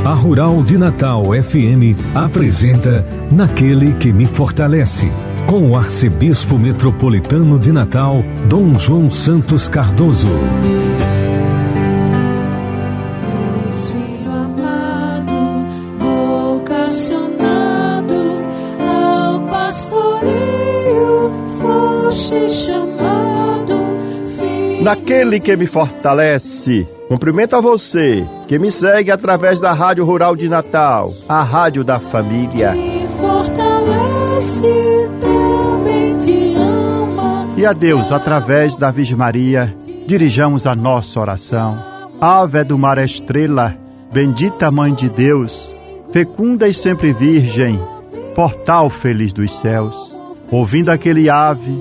A Rural de Natal FM apresenta Naquele que me fortalece, com o arcebispo metropolitano de Natal, Dom João Santos Cardoso. Filho amado, vocacionado ao pastoreio, foste chamado. Naquele que me fortalece. Cumprimento a você que me segue através da Rádio Rural de Natal, a rádio da família. Te fortalece, também te ama. E a Deus, através da Virgem Maria, dirijamos a nossa oração. Ave do mar estrela, bendita Mãe de Deus, fecunda e sempre virgem, portal feliz dos céus. Ouvindo aquele ave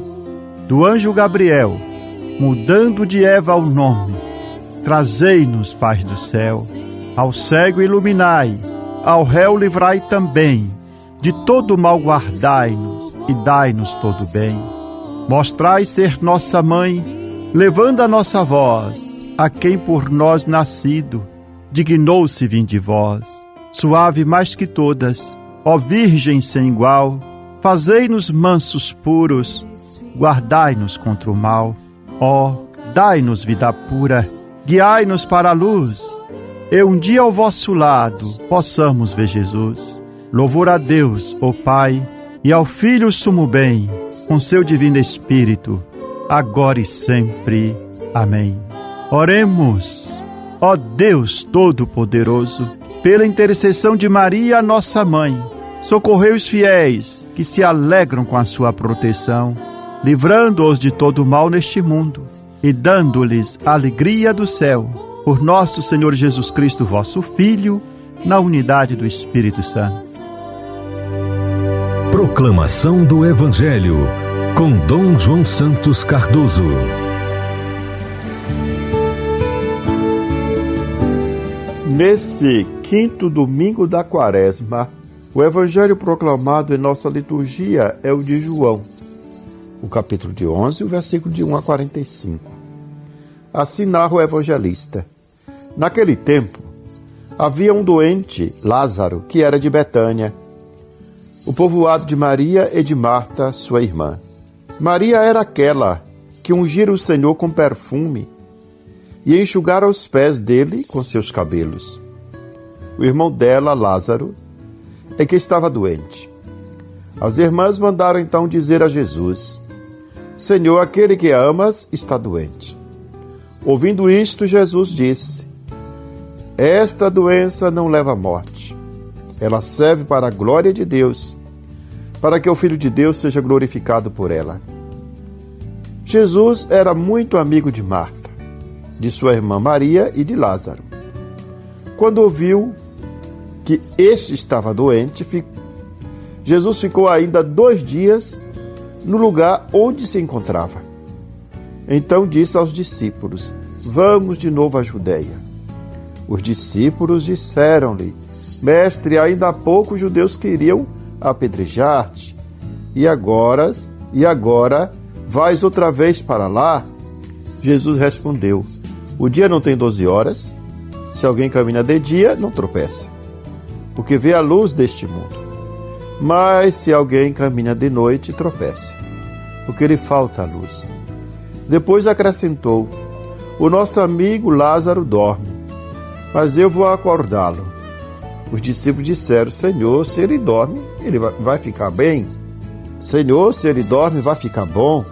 do anjo Gabriel, mudando de Eva o nome, trazei-nos paz do céu. Ao cego iluminai, ao réu livrai também, de todo mal guardai-nos e dai-nos todo bem. Mostrai ser nossa mãe, levando a nossa voz, a quem por nós nascido, dignou-se vir de vós. Suave mais que todas, ó Virgem sem igual, fazei-nos mansos puros, guardai-nos contra o mal. Ó, dai-nos vida pura, guiai-nos para a luz, e um dia ao vosso lado possamos ver Jesus. Louvor a Deus, ó Pai, e ao Filho sumo bem, com seu divino Espírito, agora e sempre. Amém. Oremos. Ó Deus Todo-Poderoso, pela intercessão de Maria, nossa Mãe, socorrei os fiéis que se alegram com a sua proteção, livrando-os de todo mal neste mundo e dando-lhes a alegria do céu, por nosso Senhor Jesus Cristo, vosso Filho, na unidade do Espírito Santo. Proclamação do Evangelho, com Dom João Santos Cardoso. Nesse quinto domingo da Quaresma, o Evangelho proclamado em nossa liturgia é o de João, o capítulo de 11, o versículo de 1 a 45. Assim narra o evangelista. Naquele tempo, havia um doente, Lázaro, que era de Betânia, o povoado de Maria e de Marta, sua irmã. Maria era aquela que ungira o Senhor com perfume e enxugara os pés dele com seus cabelos. O irmão dela, Lázaro, é que estava doente. As irmãs mandaram então dizer a Jesus: Senhor, aquele que amas está doente. Ouvindo isto, Jesus disse: Esta doença não leva à morte. Ela serve para a glória de Deus, para que o Filho de Deus seja glorificado por ela. Jesus era muito amigo de Marta, de sua irmã Maria e de Lázaro. Quando ouviu que este estava doente, Jesus ficou ainda 2 dias no lugar onde se encontrava. Então disse aos discípulos: Vamos de novo à Judeia. Os discípulos disseram-lhe: Mestre, ainda há pouco os judeus queriam apedrejar-te, e agora vais outra vez para lá? Jesus respondeu: O dia não tem 12 horas? Se alguém caminha de dia, não tropeça, porque vê a luz deste mundo. Mas se alguém caminha de noite, tropeça, porque lhe falta a luz. Depois acrescentou: O nosso amigo Lázaro dorme, mas eu vou acordá-lo. Os discípulos disseram: Senhor, se ele dorme, ele vai ficar bem. Senhor, se ele dorme, vai ficar bom.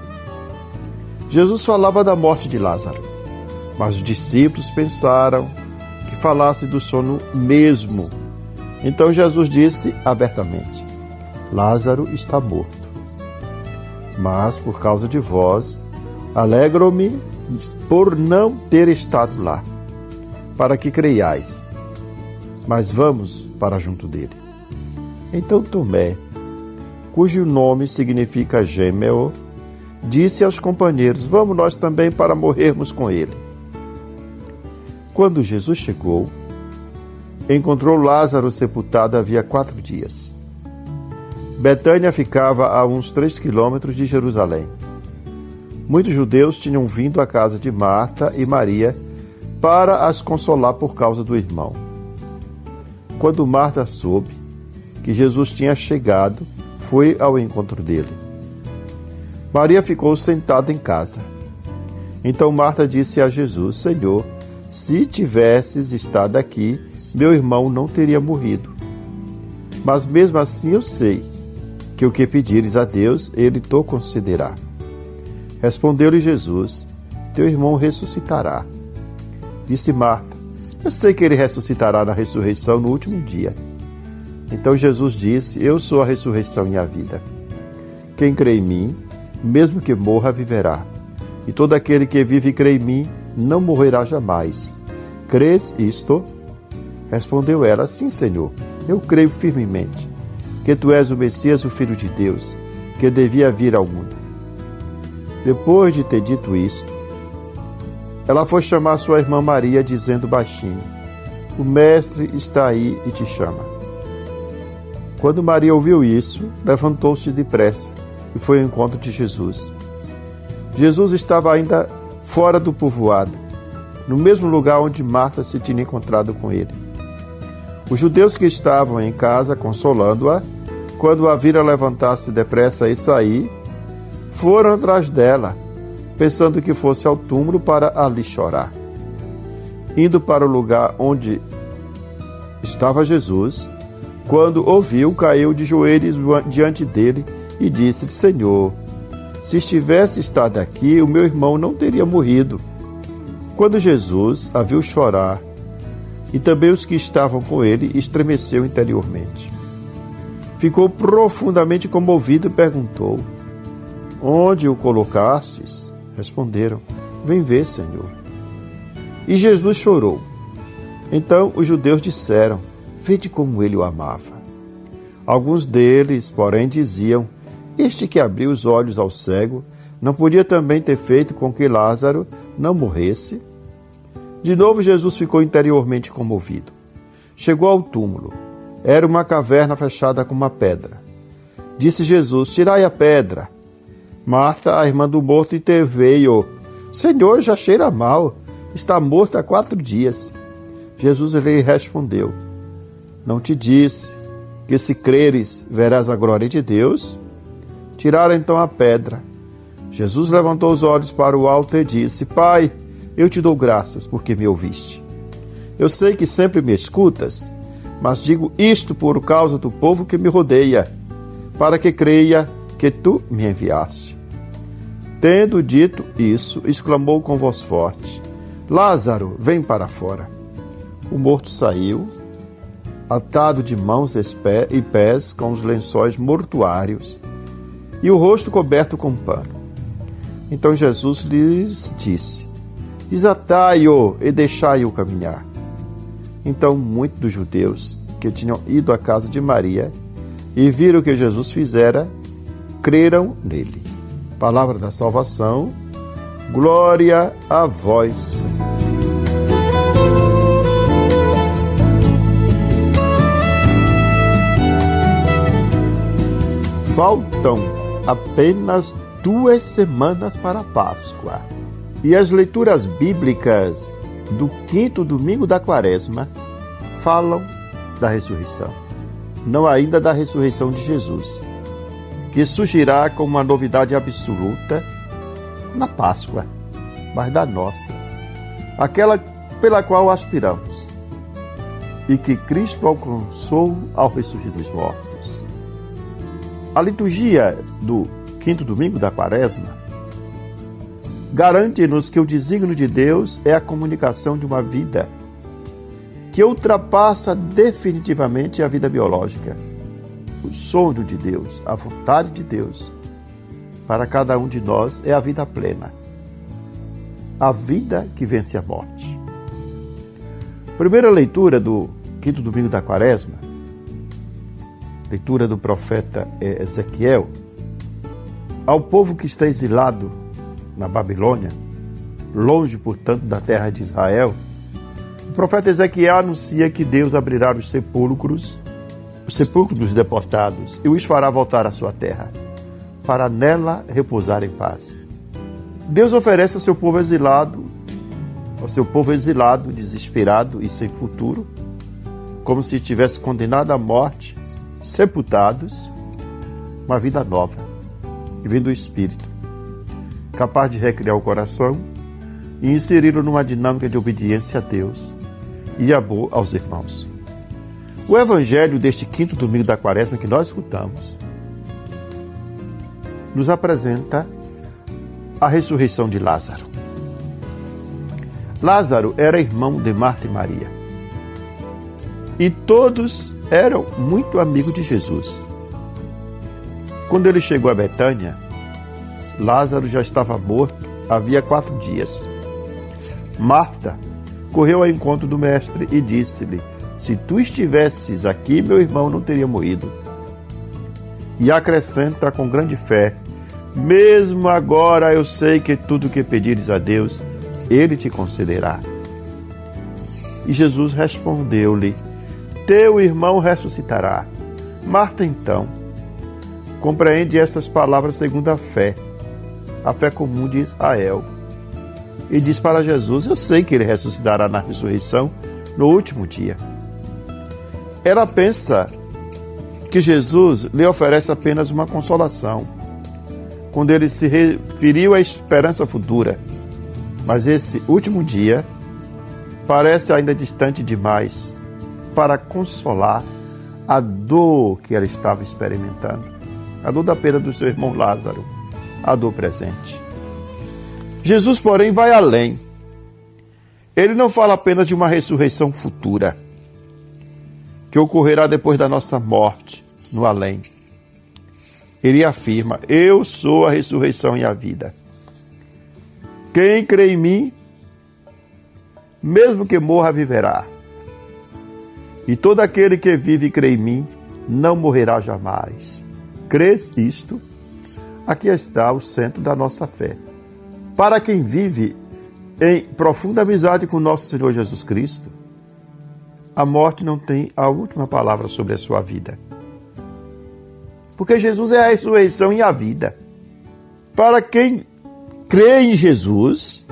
Jesus falava da morte de Lázaro, mas os discípulos pensaram que falasse do sono mesmo. Então Jesus disse abertamente: Lázaro está morto. Mas por causa de vós, alegro-me por não ter estado lá, para que creiais. Mas vamos para junto dele. Então Tomé, cujo nome significa gêmeo, disse aos companheiros: Vamos nós também para morrermos com ele. Quando Jesus chegou, encontrou Lázaro sepultado havia 4 dias. Betânia ficava a uns 3 quilômetros de Jerusalém. Muitos judeus tinham vindo à casa de Marta e Maria para as consolar por causa do irmão. Quando Marta soube que Jesus tinha chegado, foi ao encontro dele. Maria ficou sentada em casa. Então Marta disse a Jesus: Senhor, se tivesses estado aqui, meu irmão não teria morrido. Mas mesmo assim eu sei que o que pedires a Deus, Ele te concederá. Respondeu-lhe Jesus: Teu irmão ressuscitará. Disse Marta: Eu sei que ele ressuscitará na ressurreição no último dia. Então Jesus disse: Eu sou a ressurreição e a vida. Quem crê em mim, mesmo que morra, viverá. E todo aquele que vive e crê em mim, não morrerá jamais. Crês isto? Respondeu ela: Sim, Senhor, eu creio firmemente que tu és o Messias, o Filho de Deus, que devia vir ao mundo. Depois de ter dito isto, ela foi chamar sua irmã Maria, dizendo baixinho: O Mestre está aí e te chama. Quando Maria ouviu isso, levantou-se depressa e foi ao encontro de Jesus. Jesus estava ainda fora do povoado, no mesmo lugar onde Marta se tinha encontrado com ele. Os judeus que estavam em casa consolando-a, quando a viram levantar-se depressa e sair, foram atrás dela, pensando que fosse ao túmulo para ali chorar. Indo para o lugar onde estava Jesus, quando ouviu, caiu de joelhos diante dele e disse: Senhor, se estivesse estado aqui, o meu irmão não teria morrido. Quando Jesus a viu chorar, e também os que estavam com ele, estremeceu interiormente. Ficou profundamente comovido e perguntou: Onde o colocastes? Responderam: Vem ver, Senhor. E Jesus chorou. Então os judeus disseram: Vede como ele o amava. Alguns deles, porém, diziam: Este que abriu os olhos ao cego, não podia também ter feito com que Lázaro não morresse? De novo Jesus ficou interiormente comovido. Chegou ao túmulo. Era uma caverna fechada com uma pedra. Disse Jesus: Tirai a pedra. Marta, a irmã do morto, interveio: Senhor, já cheira mal. Está morto há 4 dias. Jesus lhe respondeu: Não te disse que se creres, verás a glória de Deus? Tiraram então a pedra. Jesus levantou os olhos para o alto e disse: Pai, eu te dou graças porque me ouviste. Eu sei que sempre me escutas, mas digo isto por causa do povo que me rodeia, para que creia que tu me enviaste. Tendo dito isso, exclamou com voz forte: Lázaro, vem para fora. O morto saiu, atado de mãos e pés com os lençóis mortuários, e o rosto coberto com pano. Então Jesus lhes disse: Desatai-o e deixai-o caminhar. Então muitos dos judeus que tinham ido à casa de Maria e viram o que Jesus fizera, creram nele. Palavra da salvação. Glória a vós, Senhor. Faltam apenas 2 semanas para a Páscoa. E as leituras bíblicas do 5º domingo da Quaresma falam da ressurreição. Não ainda da ressurreição de Jesus, que surgirá como uma novidade absoluta na Páscoa, mas da nossa, aquela pela qual aspiramos, e que Cristo alcançou ao ressurgir dos mortos. A liturgia do 5º domingo da Quaresma garante-nos que o desígnio de Deus é a comunicação de uma vida que ultrapassa definitivamente a vida biológica. O sonho de Deus, a vontade de Deus para cada um de nós é a vida plena, a vida que vence a morte. Primeira leitura do 5º domingo da Quaresma, leitura do profeta Ezequiel, ao povo que está exilado na Babilônia, longe, portanto, da terra de Israel. O profeta Ezequiel anuncia que Deus abrirá os sepulcros dos deportados e os fará voltar à sua terra, para nela repousar em paz. Deus oferece ao seu povo exilado, desesperado e sem futuro, como se estivesse condenado à morte, sepultados, uma vida nova, que vem do Espírito, capaz de recriar o coração e inseri-lo numa dinâmica de obediência a Deus e amor aos irmãos. O Evangelho deste 5º domingo da Quaresma que nós escutamos nos apresenta a ressurreição de Lázaro. Lázaro era irmão de Marta e Maria. E todos eram muito amigos de Jesus. Quando ele chegou a Betânia, Lázaro já estava morto havia 4 dias. Marta correu ao encontro do mestre e disse-lhe: se tu estivesses aqui, meu irmão não teria morrido. E acrescenta com grande fé: mesmo agora eu sei que tudo o que pedires a Deus, Ele te concederá. E Jesus respondeu-lhe: teu irmão ressuscitará. Marta, então, compreende estas palavras segundo a fé comum de Israel. E diz para Jesus: eu sei que Ele ressuscitará na ressurreição no último dia. Ela pensa que Jesus lhe oferece apenas uma consolação, quando ele se referiu à esperança futura. Mas esse último dia parece ainda distante demais para consolar a dor que ela estava experimentando, a dor da perda do seu irmão Lázaro, a dor presente. Jesus, porém, vai além. Ele não fala apenas de uma ressurreição futura, que ocorrerá depois da nossa morte, no além. Ele afirma: eu sou a ressurreição e a vida. Quem crê em mim, mesmo que morra, viverá. E todo aquele que vive e crê em mim, não morrerá jamais. Crês isto? Aqui está o centro da nossa fé. Para quem vive em profunda amizade com nosso Senhor Jesus Cristo, a morte não tem a última palavra sobre a sua vida. Porque Jesus é a ressurreição e a vida. Para quem crê em Jesus,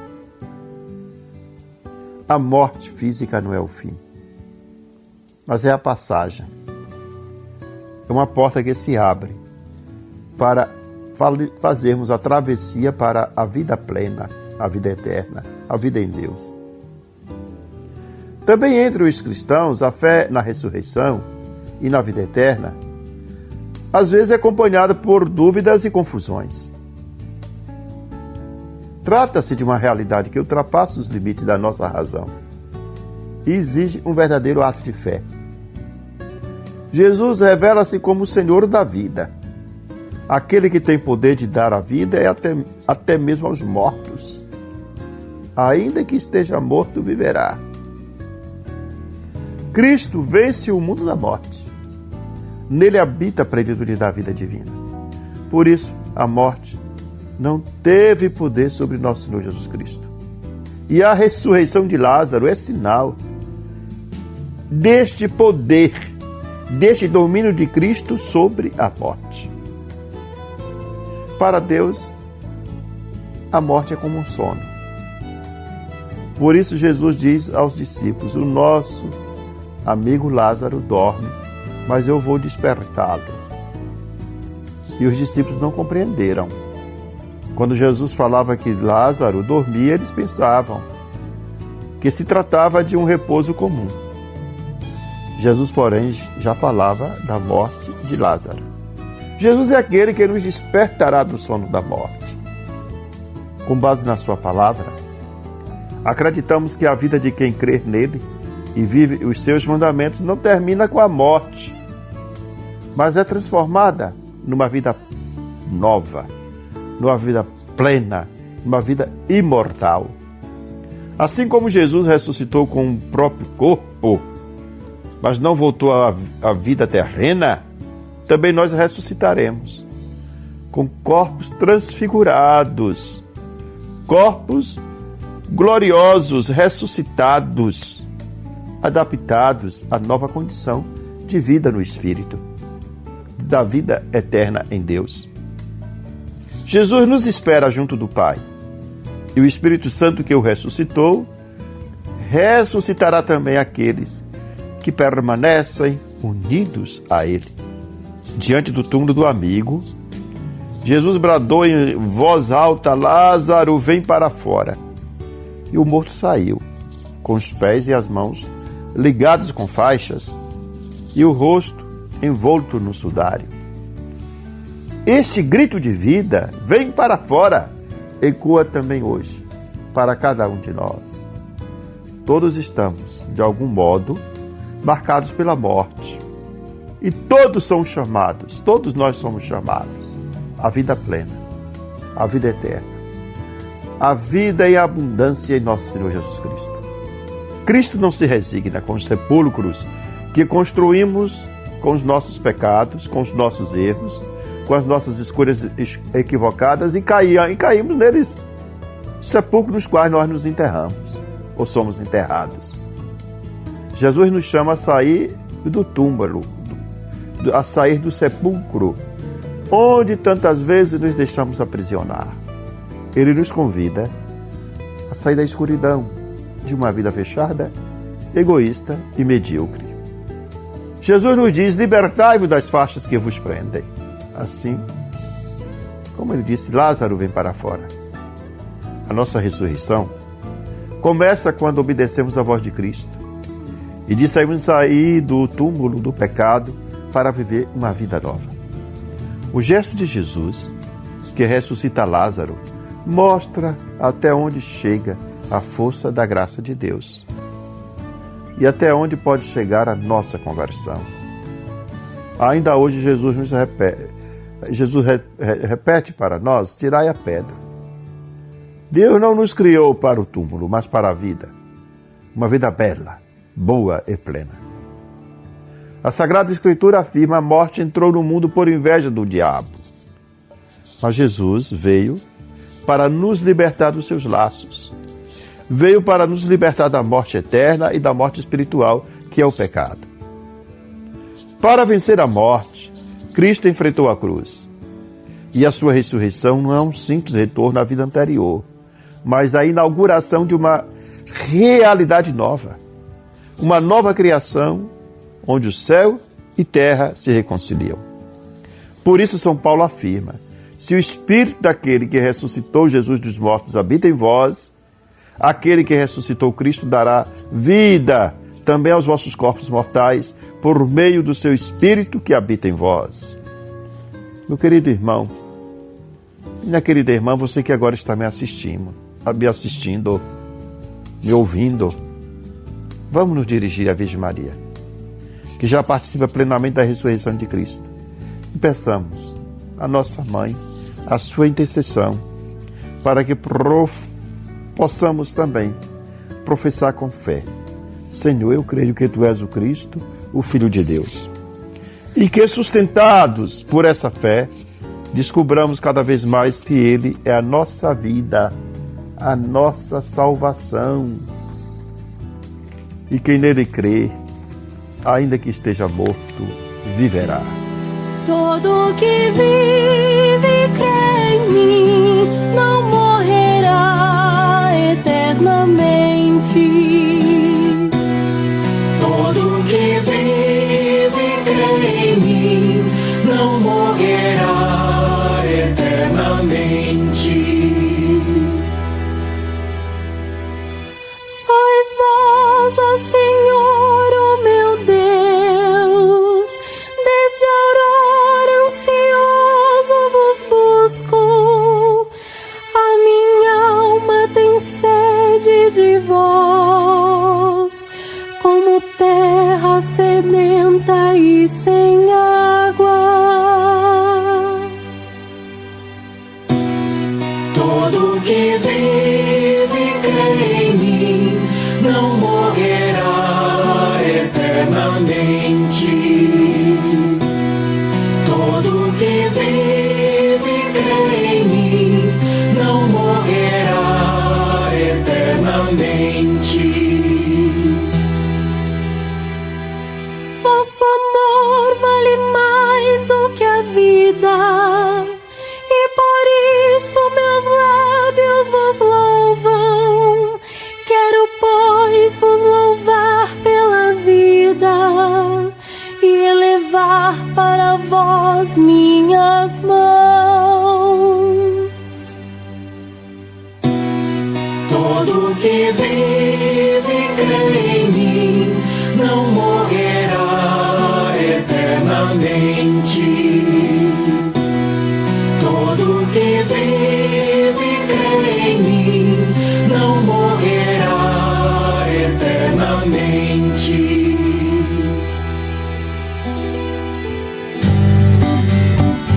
a morte física não é o fim, mas é a passagem. É uma porta que se abre para fazermos a travessia para a vida plena, a vida eterna, a vida em Deus. Também entre os cristãos, a fé na ressurreição e na vida eterna, às vezes é acompanhada por dúvidas e confusões. Trata-se de uma realidade que ultrapassa os limites da nossa razão e exige um verdadeiro ato de fé. Jesus revela-se como o Senhor da vida, aquele que tem poder de dar a vida até mesmo aos mortos. Ainda que esteja morto, viverá. Cristo vence o mundo da morte. Nele habita a plenitude da vida divina. Por isso, a morte não teve poder sobre nosso Senhor Jesus Cristo. E a ressurreição de Lázaro é sinal deste poder, deste domínio de Cristo sobre a morte. Para Deus, a morte é como um sono. Por isso Jesus diz aos discípulos: o nosso amigo Lázaro dorme, mas eu vou despertá-lo. E os discípulos não compreenderam. Quando Jesus falava que Lázaro dormia, eles pensavam que se tratava de um repouso comum. Jesus, porém, já falava da morte de Lázaro. Jesus é aquele que nos despertará do sono da morte. Com base na sua palavra, acreditamos que a vida de quem crê nele e vive os seus mandamentos não termina com a morte, mas é transformada numa vida nova, numa vida plena, numa vida imortal. Assim como Jesus ressuscitou com o próprio corpo, mas não voltou à vida terrena, também nós ressuscitaremos com corpos transfigurados, corpos gloriosos, ressuscitados, adaptados à nova condição de vida no Espírito, da vida eterna em Deus. Jesus nos espera junto do Pai, e o Espírito Santo que o ressuscitou, ressuscitará também aqueles que permanecem unidos a Ele. Diante do túmulo do amigo, Jesus bradou em voz alta: Lázaro, vem para fora. E o morto saiu, com os pés e as mãos ligados com faixas e o rosto envolto no sudário. Este grito de vida, vem para fora, ecoa também hoje para cada um de nós. Todos estamos, de algum modo, marcados pela morte. E todos são chamados, todos nós somos chamados à vida plena, à vida eterna, à vida em abundância em nosso Senhor Jesus Cristo. Cristo não se resigna com os sepulcros que construímos com os nossos pecados, com os nossos erros, com as nossas escolhas equivocadas e caímos neles, sepulcros nos quais nós nos enterramos ou somos enterrados. Jesus nos chama a sair do túmulo, a sair do sepulcro, onde tantas vezes nos deixamos aprisionar. Ele nos convida a sair da escuridão de uma vida fechada, egoísta e medíocre. Jesus nos diz: libertai-vos das faixas que vos prendem. Assim, como ele disse, Lázaro, vem para fora. A nossa ressurreição começa quando obedecemos a voz de Cristo e decidimos sair do túmulo do pecado para viver uma vida nova. O gesto de Jesus, que ressuscita Lázaro, mostra até onde chega a força da graça de Deus e até onde pode chegar a nossa conversão. Ainda hoje Jesus repete para nós: tirai a pedra. Deus não nos criou para o túmulo, mas para a vida. Uma vida bela, boa e plena. A Sagrada Escritura afirma: a morte entrou no mundo por inveja do diabo. Mas Jesus veio para nos libertar dos seus laços. Veio para nos libertar da morte eterna e da morte espiritual, que é o pecado. Para vencer a morte, Cristo enfrentou a cruz. E a sua ressurreição não é um simples retorno à vida anterior, mas a inauguração de uma realidade nova. Uma nova criação, onde o céu e terra se reconciliam. Por isso São Paulo afirma: se o Espírito daquele que ressuscitou Jesus dos mortos habita em vós, aquele que ressuscitou Cristo dará vida também aos vossos corpos mortais, por meio do seu Espírito que habita em vós. Meu querido irmão, minha querida irmã, você que agora está me assistindo, me ouvindo, vamos nos dirigir à Virgem Maria, que já participa plenamente da ressurreição de Cristo, e peçamos à nossa Mãe a sua intercessão, para que possamos também professar com fé: Senhor, eu creio que Tu és o Cristo, o Filho de Deus. E que, sustentados por essa fé, descobramos cada vez mais que Ele é a nossa vida, a nossa salvação. E quem nele crê, ainda que esteja morto, viverá. Todo que vive e crê em mim não morrerá eternamente. Todo que vive e crê em mim não morrerá eternamente. Sois vós, ó Senhor, ó meu Deus, desde a aurora ansioso vos busco. A minha alma tem sede de vós, como terra sedenta e sem água. Todo que vive e crê em mim não morrerá eternamente. Todo que vive e crê em mim não morrerá eternamente. Vosso amor vale vós minhas mãos. Todo que vive e crê em mim não morrerá eternamente. Todo que vive e crê em mim não morrerá eternamente.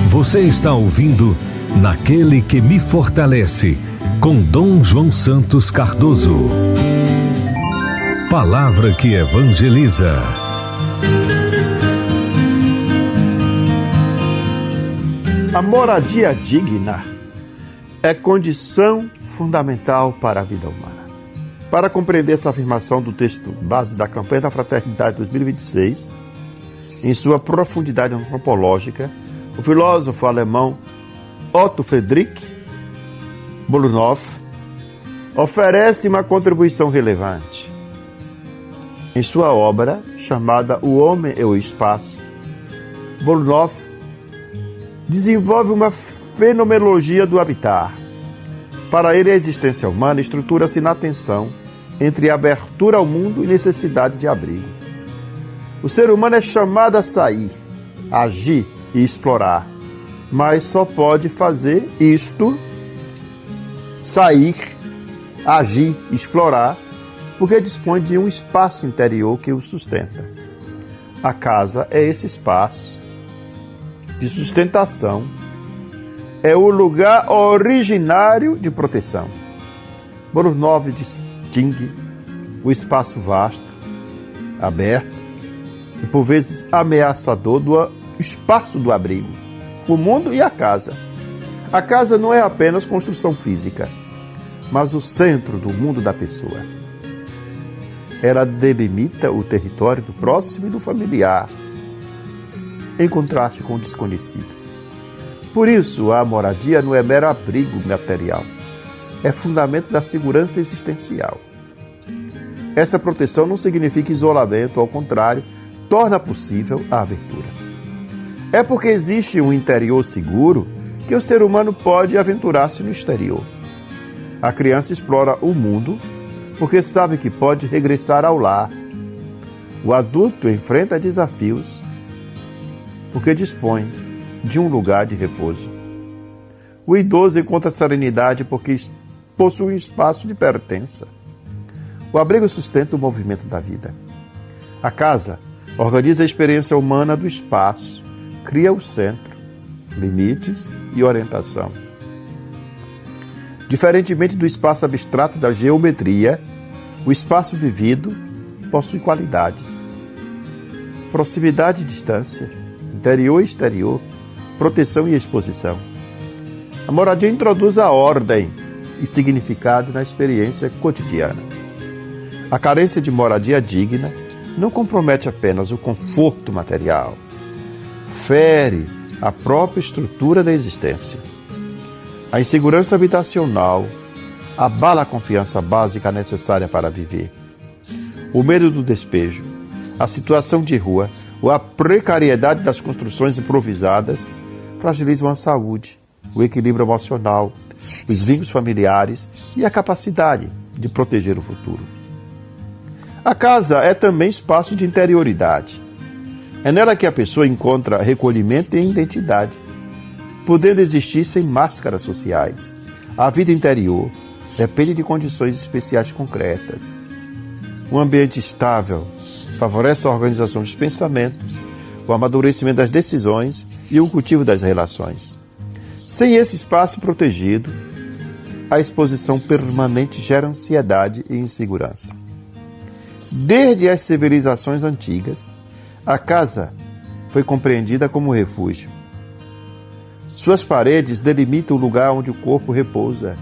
Você está ouvindo Naquele que me fortalece, com Dom João Santos Cardoso. Palavra que evangeliza. A moradia digna é condição fundamental para a vida humana. Para compreender essa afirmação do texto base da campanha da Fraternidade 2026, em sua profundidade antropológica, o filósofo alemão Otto Friedrich Bulunov oferece uma contribuição relevante. Em sua obra, chamada O Homem e o Espaço, Bulunov desenvolve uma fenomenologia do habitar. Para ele, a existência humana estrutura-se na tensão entre abertura ao mundo e necessidade de abrigo. O ser humano é chamado a sair, agir e explorar, mas só pode fazer isto, sair, agir, explorar, porque dispõe de um espaço interior que o sustenta. A casa é esse espaço de sustentação, é o lugar originário de proteção. Bulunov distingue o espaço vasto, aberto e por vezes ameaçador do espaço do abrigo, o mundo e a casa. A casa não é apenas construção física, mas o centro do mundo da pessoa. Ela delimita o território do próximo e do familiar, em contraste com o desconhecido. Por isso, a moradia não é mero abrigo material, é fundamento da segurança existencial. Essa proteção não significa isolamento, ao contrário, torna possível a abertura. É porque existe um interior seguro que o ser humano pode aventurar-se no exterior. A criança explora o mundo porque sabe que pode regressar ao lar. O adulto enfrenta desafios porque dispõe de um lugar de repouso. O idoso encontra serenidade porque possui um espaço de pertença. O abrigo sustenta o movimento da vida. A casa organiza a experiência humana do espaço, cria o centro, limites e orientação. Diferentemente do espaço abstrato da geometria, o espaço vivido possui qualidades. Proximidade e distância, interior e exterior, proteção e exposição. A moradia introduz a ordem e significado na experiência cotidiana. A carência de moradia digna não compromete apenas o conforto material, fere a própria estrutura da existência. A insegurança habitacional abala a confiança básica necessária para viver. O medo do despejo, a situação de rua ou a precariedade das construções improvisadas fragilizam a saúde, o equilíbrio emocional, os vínculos familiares e a capacidade de proteger o futuro. A casa é também espaço de interioridade. É nela que a pessoa encontra recolhimento e identidade, podendo existir sem máscaras sociais. A vida interior depende de condições especiais concretas. Um ambiente estável favorece a organização dos pensamentos, o amadurecimento das decisões e o cultivo das relações. Sem esse espaço protegido, a exposição permanente gera ansiedade e insegurança. Desde as civilizações antigas, a casa foi compreendida como refúgio. Suas paredes delimitam o lugar onde o corpo repousa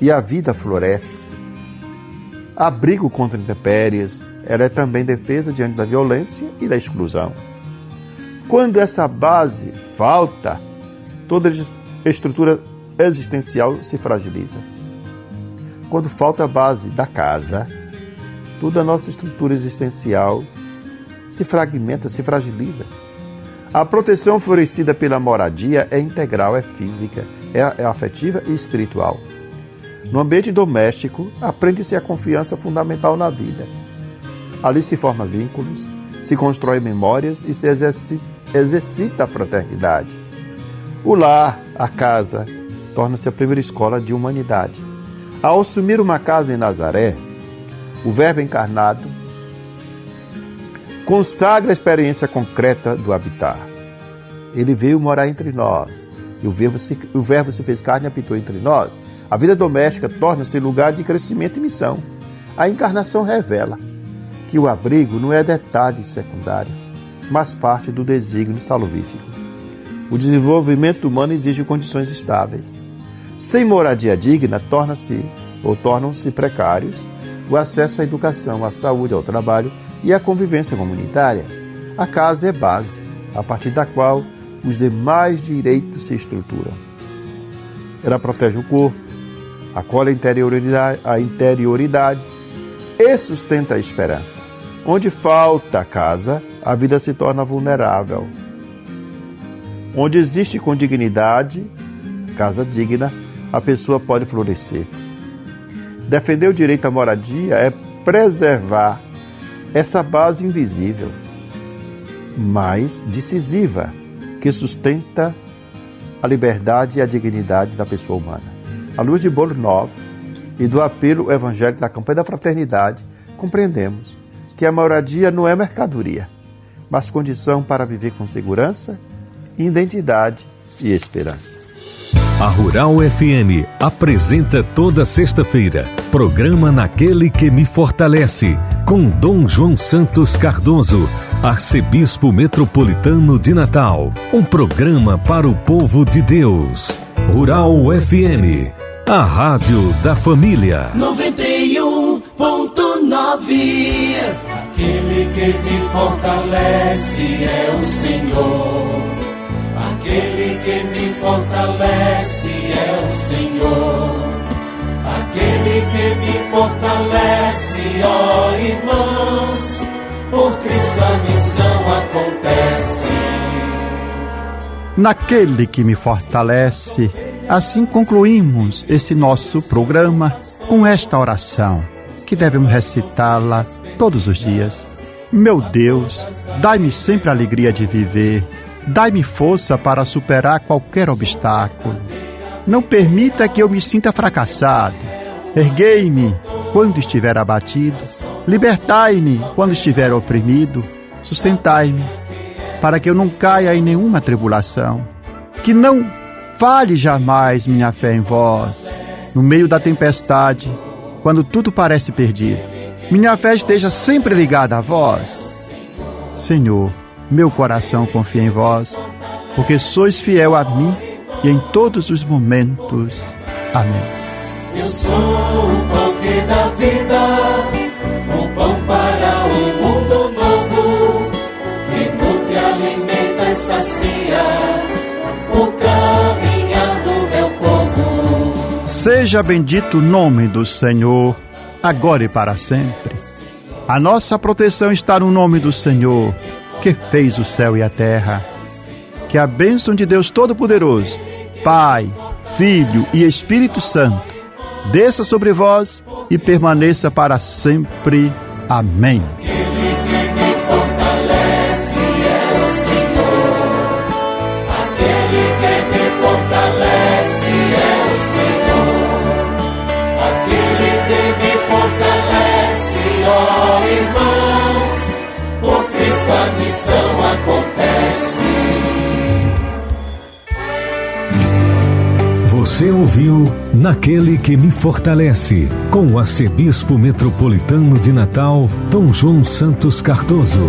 e a vida floresce. Abrigo contra intempéries, ela é também defesa diante da violência e da exclusão. Quando essa base falta, toda a estrutura existencial se fragiliza. Quando falta a base da casa, toda a nossa estrutura existencial se fragmenta, se fragiliza. A proteção oferecida pela moradia é integral, é física, é afetiva e espiritual. No ambiente doméstico, aprende-se a confiança fundamental na vida. Ali se formam vínculos, se constroem memórias e se exercita a fraternidade. O lar, a casa, torna-se a primeira escola de humanidade. Ao assumir uma casa em Nazaré, o Verbo encarnado consagra a experiência concreta do habitar. Ele veio morar entre nós, e o Verbo se fez carne e habitou entre nós. A vida doméstica torna-se lugar de crescimento e missão. A encarnação revela que o abrigo não é detalhe secundário, mas parte do desígnio salvífico. O desenvolvimento humano exige condições estáveis. Sem moradia digna, tornam-se precários o acesso à educação, à saúde, ao trabalho e à convivência comunitária. A casa é base, a partir da qual os demais direitos se estruturam. Ela protege o corpo, acolhe a interioridade e sustenta a esperança. Onde falta a casa, a vida se torna vulnerável. Onde existe com dignidade, casa digna, a pessoa pode florescer. Defender o direito à moradia é preservar essa base invisível, mas decisiva, que sustenta a liberdade e a dignidade da pessoa humana. À luz de Bolunov e do apelo evangélico da campanha da fraternidade, compreendemos que a moradia não é mercadoria, mas condição para viver com segurança, identidade e esperança. A Rural FM apresenta toda sexta-feira programa Naquele que me fortalece, com Dom João Santos Cardoso, arcebispo metropolitano de Natal. Um programa para o povo de Deus. Rural FM, a rádio da família. 91.9. Aquele que me fortalece é o Senhor. Aquele que me fortalece é o Senhor. Aquele que me fortalece, ó irmãos, por Cristo a missão acontece. Naquele que me fortalece, assim concluímos esse nosso programa com esta oração, que devemos recitá-la todos os dias. Meu Deus, dai-me sempre a alegria de viver. Dai-me força para superar qualquer obstáculo. Não permita que eu me sinta fracassado. Erguei-me quando estiver abatido. Libertai-me quando estiver oprimido. Sustentai-me para que eu não caia em nenhuma tribulação. Que não falhe jamais minha fé em vós. No meio da tempestade, quando tudo parece perdido, minha fé esteja sempre ligada a vós. Senhor, meu coração confia em vós, porque sois fiel a mim e em todos os momentos. Amém. Eu sou o pão que dá vida, o pão para um mundo novo, que nutre, alimenta e sacia o caminhar do meu povo. Seja bendito o nome do Senhor, agora e para sempre. A nossa proteção está no nome do Senhor, que fez o céu e a terra. Que a bênção de Deus Todo-Poderoso, Pai, Filho e Espírito Santo, desça sobre vós e permaneça para sempre. Amém. Aquele que me fortalece é o Senhor. Aquele que me fortalece é o Senhor. Aquele que me fortalece, ó irmãos, por Cristo a missão acontece. Você ouviu Naquele que me fortalece, com o arcebispo metropolitano de Natal, Dom João Santos Cardoso.